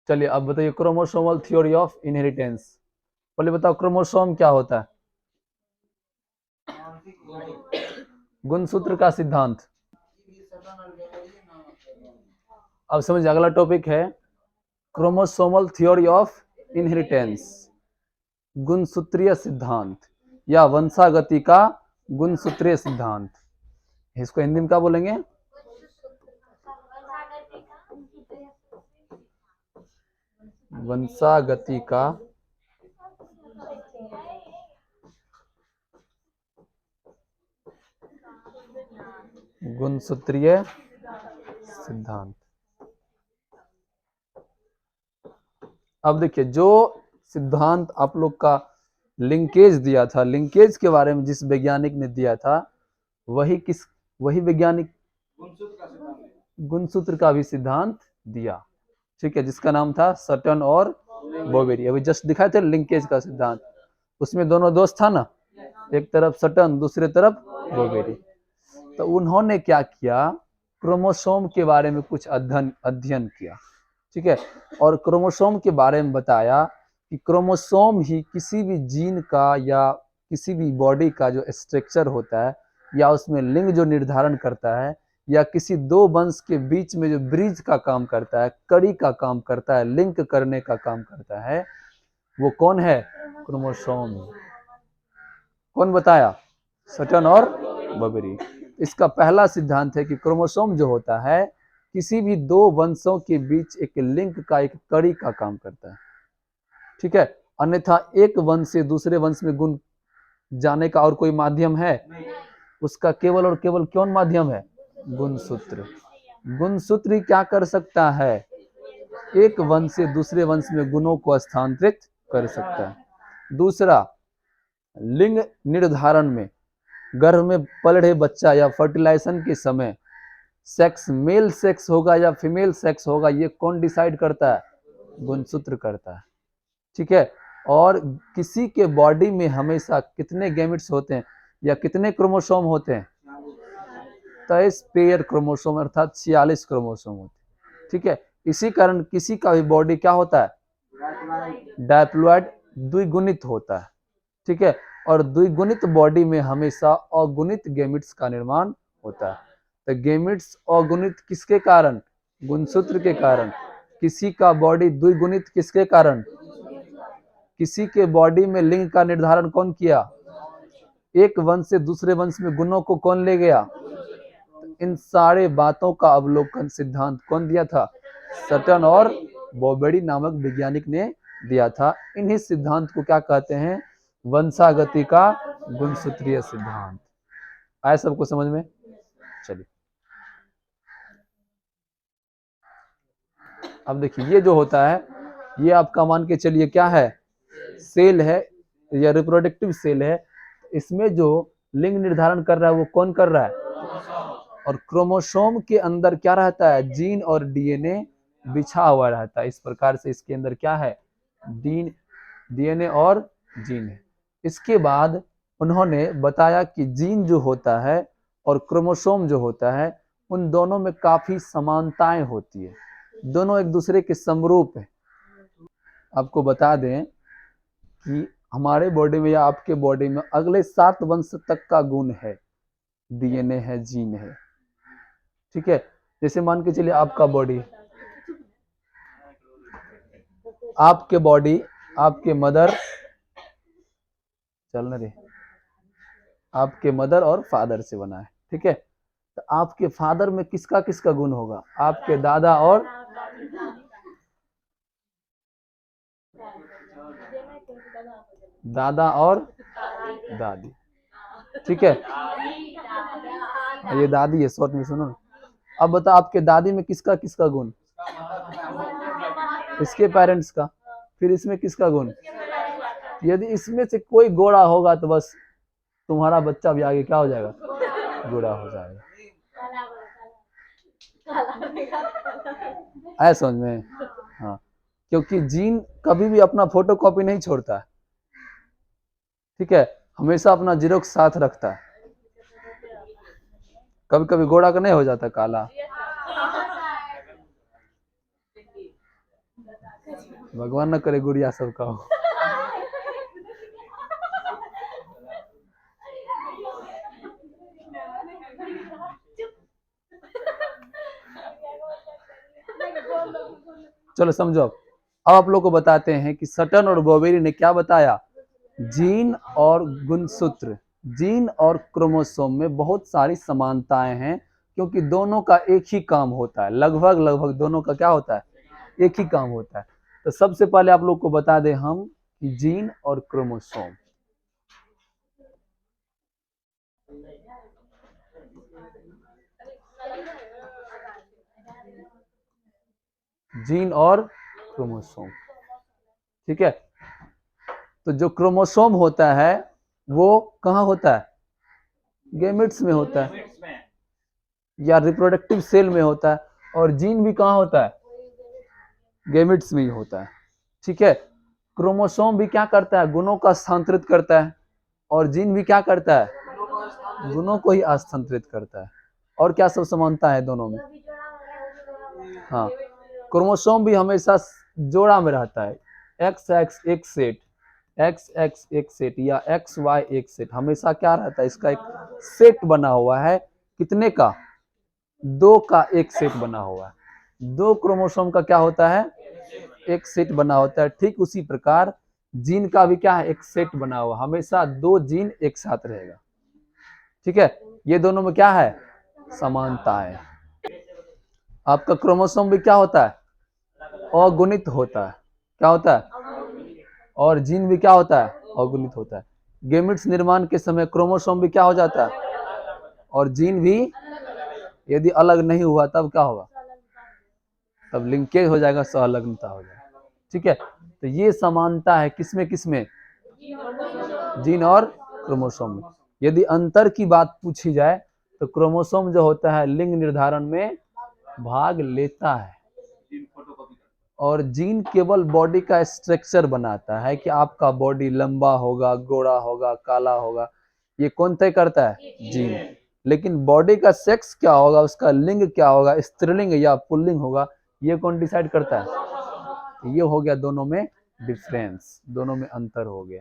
चलिए अब बताइए क्रोमोसोमल थ्योरी ऑफ इनहेरिटेंस। पहले बताओ क्रोमोसोम क्या होता है। गुणसूत्र का सिद्धांत। अब समझिए अगला टॉपिक है क्रोमोसोमल थ्योरी ऑफ इनहेरिटेंस, गुणसूत्रीय सिद्धांत या वंशागति का गुणसूत्रीय सिद्धांत। इसको हिंदी में क्या बोलेंगे? वंशागति का गुणसूत्रीय सिद्धांत। अब देखिए जो सिद्धांत आप लोग का लिंकेज दिया था, लिंकेज के बारे में जिस वैज्ञानिक ने दिया था वही वैज्ञानिक गुणसूत्र का भी सिद्धांत दिया। ठीक है, जिसका नाम था सटन और बोवेरी। अभी जस्ट दिखाए थे लिंकेज का सिद्धांत, उसमें दोनों दोस्त था ना, एक तरफ सटन दूसरे तरफ बोवेरी। तो उन्होंने क्या किया, क्रोमोसोम के बारे में कुछ अध्ययन किया। ठीक है, और क्रोमोसोम के बारे में बताया कि क्रोमोसोम ही किसी भी जीन का या किसी भी बॉडी का जो स्ट्रक्चर होता है या उसमें लिंग जो निर्धारण करता है या किसी दो वंश के बीच में जो ब्रिज का काम करता है, कड़ी का काम करता है, लिंक करने का काम करता है, वो कौन है? क्रोमोसोम। कौन बताया? सटन और बोवेरी। इसका पहला सिद्धांत है कि क्रोमोसोम जो होता है किसी भी दो वंशों के बीच एक लिंक का, एक कड़ी का काम करता है। ठीक है, अन्यथा एक वंश से दूसरे वंश में गुण जाने का और कोई माध्यम है? उसका केवल और केवल कौन माध्यम है? गुणसूत्र। गुणसूत्र क्या कर सकता है? एक वंश से दूसरे वंश में गुणों को स्थानांतरित कर सकता है। दूसरा, लिंग निर्धारण में गर्भ में पल रहे बच्चा या फर्टिलाइजेशन के समय सेक्स मेल सेक्स होगा या फीमेल सेक्स होगा, ये कौन डिसाइड करता है? गुणसूत्र करता है। ठीक है, और किसी के बॉडी में हमेशा कितने गैमेट्स होते हैं या कितने क्रोमोसोम होते हैं? 23 पेयर क्रोमोसोम अर्थात 46 क्रोमोसोम होते हैं। ठीक है, इसी कारण किसी का भी बॉडी क्या होता है? डायप्लॉइड, द्विगुणित होता है। ठीक है, और द्विगुणित बॉडी में हमेशा अगुणित गैमेट्स का निर्माण होता है। तो गैमेट्स अगुणित किसके कारण? गुणसूत्र के कारण। किसी का बॉडी द्विगुणित किसके कारण? किसी के बॉडी में लिंग का निर्धारण कौन किया? एक वंश से दूसरे वंश में गुणों को कौन ले गया? इन सारे बातों का अवलोकन सिद्धांत कौन दिया था? सटन और बोवेरी नामक वैज्ञानिक ने दिया था। इन्हीं सिद्धांत को क्या कहते हैं? वंशागति का गुणसूत्रीय सिद्धांत। आया सबको समझ में? चलिए अब देखिए ये जो होता है ये आपका मान के चलिए क्या है? सेल है या रिप्रोडक्टिव सेल है। इसमें जो लिंग निर्धारण कर रहा है वो कौन कर रहा है? और क्रोमोसोम के अंदर क्या रहता है? जीन और डीएनए बिछा हुआ रहता है। इस प्रकार से इसके अंदर क्या है? डीएनए और जीन है। इसके बाद उन्होंने बताया कि जीन जो होता है और क्रोमोसोम जो होता है उन दोनों में काफी समानताएं होती है, दोनों एक दूसरे के समरूप है। आपको बता दें कि हमारे बॉडी में या आपके बॉडी में अगले 7 वंश तक का गुण है, डीएनए है, जीन है। ठीक है, जैसे मान के चलिए आपका बॉडी, आपके बॉडी आपके मदर, चलने दे, आपके मदर और फादर से बना है। ठीक है, तो आपके फादर में किसका किसका गुण होगा? आपके दादा और दादी। ठीक है, ये दादी है, शॉर्ट में सुनो। अब बता आपके दादी में किसका किसका गुण? इसके पेरेंट्स का। फिर इसमें किसका गुण? यदि इसमें से कोई गोरा होगा तो बस तुम्हारा बच्चा भी आगे क्या हो जाएगा? गोरा हो जाएगा। ऐसा समझ में? हाँ, क्योंकि जीन कभी भी अपना फोटो कॉपी नहीं छोड़ता है। ठीक है, हमेशा अपना जीरोक्स साथ रखता है। कभी कभी गोरा का नहीं हो जाता काला। भगवान न करे गुड़िया सबका हो। चलो समझो, अब आप लोग को बताते हैं कि सटन और बोवेरी ने क्या बताया। जीन और गुणसूत्र, जीन और क्रोमोसोम में बहुत सारी समानताएं हैं, क्योंकि दोनों का एक ही काम होता है, लगभग लगभग दोनों का क्या होता है, एक ही काम होता है। तो सबसे पहले आप लोग को बता दें हम कि जीन और क्रोमोसोम, जीन और क्रोमोसोम, ठीक है। तो जो क्रोमोसोम होता है वो कहाँ होता है, गैमेट्स में होता है या रिप्रोडक्टिव सेल में होता है, और जीन भी कहाँ होता है, गैमेट्स में ही होता है, ठीक है। क्रोमोसोम भी क्या करता है, गुणों का स्थानांतरित करता है, और जीन भी क्या करता है, गुणों को ही स्थानांतरित करता है। और क्या सब समानता है दोनों में, हाँ, क्रोमोसोम भी हमेशा जोड़ा में रहता है, एक्स एक्स एक सेट, एक्स एक्स एक सेट या एक्स वाई एक सेट, हमेशा क्या रहता है, इसका एक सेट बना हुआ है, कितने का, 2 का एक सेट बना हुआ है। 2 क्रोमोसोम का क्या होता है, एक सेट बना होता है। ठीक उसी प्रकार जीन का भी क्या है, एक सेट बना हुआ, हमेशा 2 जीन एक साथ रहेगा, ठीक है। ये दोनों में क्या है, समानता है। आपका क्रोमोसोम भी क्या होता है, अगुणित होता है, क्या होता है, और जीन भी क्या होता है, अगुणित होता है। गैमेट्स निर्माण के समय क्रोमोसोम भी क्या हो जाता है, और जीन भी यदि अलग नहीं हुआ तब क्या होगा, तब लिंकेज हो जाएगा, सहलग्नता हो जाएगा, ठीक है। तो ये समानता है किसमें किसमें, जीन और क्रोमोसोम में। यदि अंतर की बात पूछी जाए तो क्रोमोसोम जो होता है लिंग निर्धारण में भाग लेता है, और जीन केवल बॉडी का स्ट्रक्चर बनाता है कि आपका बॉडी लंबा होगा, गोरा होगा, काला होगा, ये कौन तय करता है, जीन। लेकिन बॉडी का सेक्स क्या होगा, उसका लिंग क्या होगा, स्त्रीलिंग या पुल्लिंग होगा, ये कौन डिसाइड करता है। ये हो गया दोनों में डिफरेंस, दोनों में अंतर हो गया।